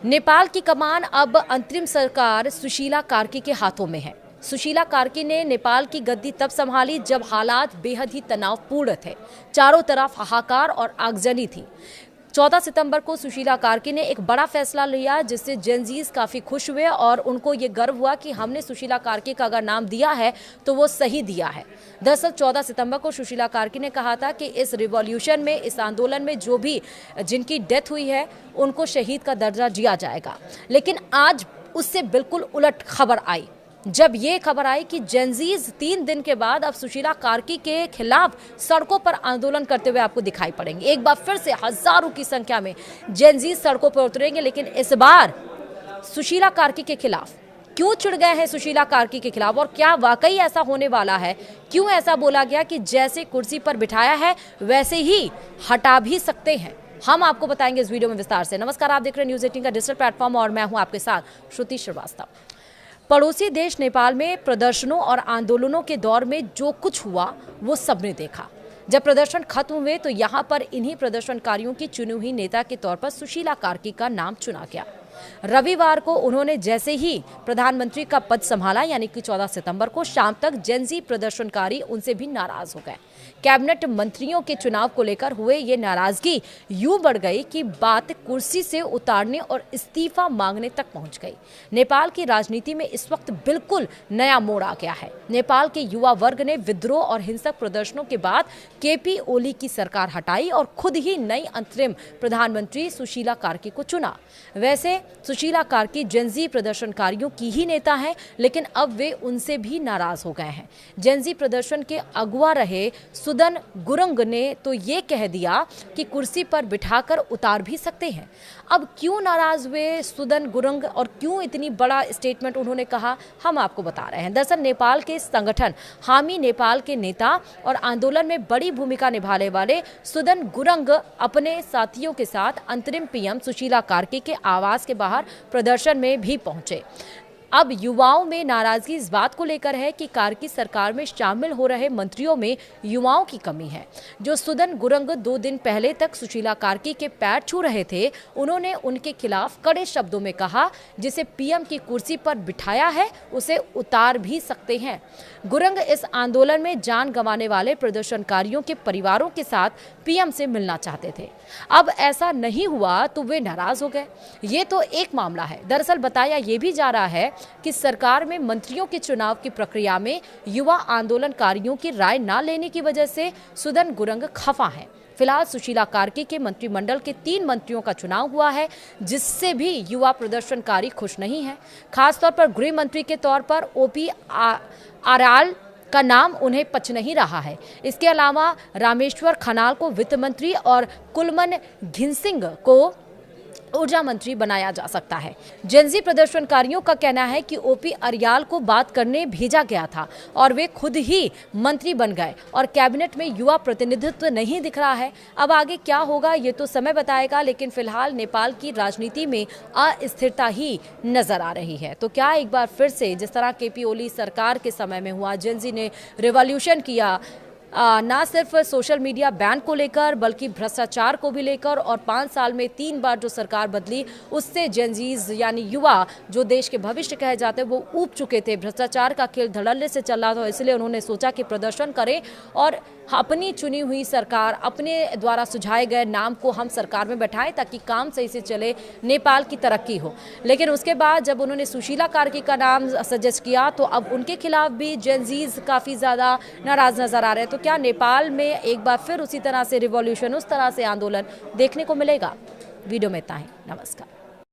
नेपाल की कमान अब अंतरिम सरकार सुशीला कार्की के हाथों में है। सुशीला कार्की ने नेपाल की गद्दी तब संभाली जब हालात बेहद ही तनावपूर्ण थे। चारों तरफ हाहाकार और आगजनी थी। 14 सितंबर को सुशीला कार्की ने एक बड़ा फैसला लिया जिससे जेनजीज काफ़ी खुश हुए और उनको ये गर्व हुआ कि हमने सुशीला कार्की का अगर नाम दिया है तो वो सही दिया है। दरअसल 14 सितंबर को सुशीला कार्की ने कहा था कि इस रिवॉल्यूशन में, इस आंदोलन में जो भी जिनकी डेथ हुई है उनको शहीद का दर्जा दिया जाएगा। लेकिन आज उससे बिल्कुल उलट खबर आई जब ये खबर आई कि जेनजीज 3 दिन के बाद अब सुशीला कार्की के खिलाफ सड़कों पर आंदोलन करते हुए आपको दिखाई पड़ेंगे। एक बार फिर से हजारों की संख्या में जेनजीज सड़कों पर उतरेंगे, लेकिन इस बार सुशीला कार्की के खिलाफ। क्यों चिढ़ गए हैं सुशीला कार्की के खिलाफ और क्या वाकई ऐसा होने वाला है? क्यों ऐसा बोला गया कि जैसे कुर्सी पर बिठाया है वैसे ही हटा भी सकते हैं? हम आपको बताएंगे इस वीडियो में विस्तार से। नमस्कार, आप देख रहे हैं न्यूज़ 18 का डिजिटल प्लेटफॉर्म और मैं हूं आपके साथ श्रुति श्रीवास्तव। पड़ोसी देश नेपाल में प्रदर्शनों और आंदोलनों के दौर में जो कुछ हुआ वो सबने देखा। जब प्रदर्शन खत्म हुए तो यहाँ पर इन्हीं प्रदर्शनकारियों की चुनी हुई नेता के तौर पर सुशीला कार्की का नाम चुना गया। रविवार को उन्होंने जैसे ही प्रधानमंत्री का पद संभाला, यानी कि 14 सितंबर को शाम तक जेनजी प्रदर्शनकारी उनसे भी नाराज हो गए। कैबिनेट मंत्रियों के चुनाव को लेकर हुए ये नाराजगी यूं बढ़ गई कि बात कुर्सी से उतारने और इस्तीफा मांगने तक पहुंच गई। नेपाल की राजनीति में इस वक्त बिल्कुल नया मोड़ आ गया है। नेपाल के युवा वर्ग ने विद्रोह और हिंसक प्रदर्शनों के बाद केपी ओली की सरकार हटाई और खुद ही नई अंतरिम प्रधानमंत्री सुशीला कार्की को चुना। वैसे सुशीला कार्की जेनजी प्रदर्शनकारियों की ही नेता हैं, लेकिन अब वे उनसे भी नाराज हो गए हैं। जेनजी प्रदर्शन के अगुवा रहे सुदन गुरुंग ने तो ये कह दिया कि कुर्सी पर बिठाकर उतार भी सकते हैं। अब क्यों नाराज हुए सुदन गुरुंग और क्यों इतनी बड़ा स्टेटमेंट उन्होंने कहा, हम आपको बता रहे हैं। दरअसल नेपाल के संगठन हामी नेपाल के नेता और आंदोलन में बड़ी भूमिका निभाने वाले सुदन गुरुंग अपने साथियों के साथ अंतरिम पीएम सुशीला कार्की के आवास के बाहर प्रदर्शन में भी पहुंचे। अब युवाओं में नाराजगी इस बात को लेकर है कि कार्की सरकार में शामिल हो रहे मंत्रियों में युवाओं की कमी है। जो सुदन गुरुंग 2 दिन पहले तक सुशीला कार्की के पैर छू रहे थे, उन्होंने उनके खिलाफ कड़े शब्दों में कहा जिसे पीएम की कुर्सी पर बिठाया है उसे उतार भी सकते हैं। गुरुंग इस आंदोलन में जान गंवाने वाले प्रदर्शनकारियों के परिवारों के साथ पीएम से मिलना चाहते थे। अब ऐसा नहीं हुआ तो वे नाराज हो गए। ये तो एक मामला है। दरअसल बताया ये भी जा रहा है कि सरकार में मंत्रियों के चुनाव की प्रक्रिया में युवा आंदोलनकारियों की राय न लेने की वजह से सुदन गुरुंग खफा हैं। फिलहाल सुशीला कार्की के मंत्रिमंडल के 3 मंत्रियों का चुनाव हुआ है, जिससे भी युवा प्रदर्शनकारी खुश नहीं है। खासतौर पर गृह मंत्री के तौर पर ओपी आराल का नाम उन्हें पच नहीं रहा है। इसके अलावा रामेश्वर खनाल को वित्त मंत्री और कुलमन घिनसिंग को ऊर्जा मंत्री बनाया जा सकता है। जेनजी प्रदर्शनकारियों का कहना है कि ओपी अरियाल को बात करने भेजा गया था और वे खुद ही मंत्री बन गए और कैबिनेट में युवा प्रतिनिधित्व नहीं दिख रहा है। अब आगे क्या होगा ये तो समय बताएगा, लेकिन फिलहाल नेपाल की राजनीति में अस्थिरता ही नजर आ रही है। तो क्या एक बार फिर से जिस तरह केपी ओली सरकार के समय में हुआ, जेनजी ने रिवॉल्यूशन किया, ना सिर्फ सोशल मीडिया बैन को लेकर बल्कि भ्रष्टाचार को भी लेकर, और 5 साल में 3 बार जो सरकार बदली उससे जेनजीज यानी युवा जो देश के भविष्य कहे जाते हैं वो ऊब चुके थे। भ्रष्टाचार का खेल धड़ल्ले से चल रहा था, इसलिए उन्होंने सोचा कि प्रदर्शन करें और अपनी चुनी हुई सरकार, अपने द्वारा सुझाए गए नाम को हम सरकार में बैठाएं ताकि काम सही से चले, नेपाल की तरक्की हो। लेकिन उसके बाद जब उन्होंने सुशीला कार्की का नाम सजेस्ट किया तो अब उनके खिलाफ भी जेनजीज काफ़ी ज़्यादा नाराज नजर आ रहे हैं। तो क्या नेपाल में एक बार फिर उसी तरह से रिवॉल्यूशन, उस तरह से आंदोलन देखने को मिलेगा? वीडियो में इतना ही। नमस्कार।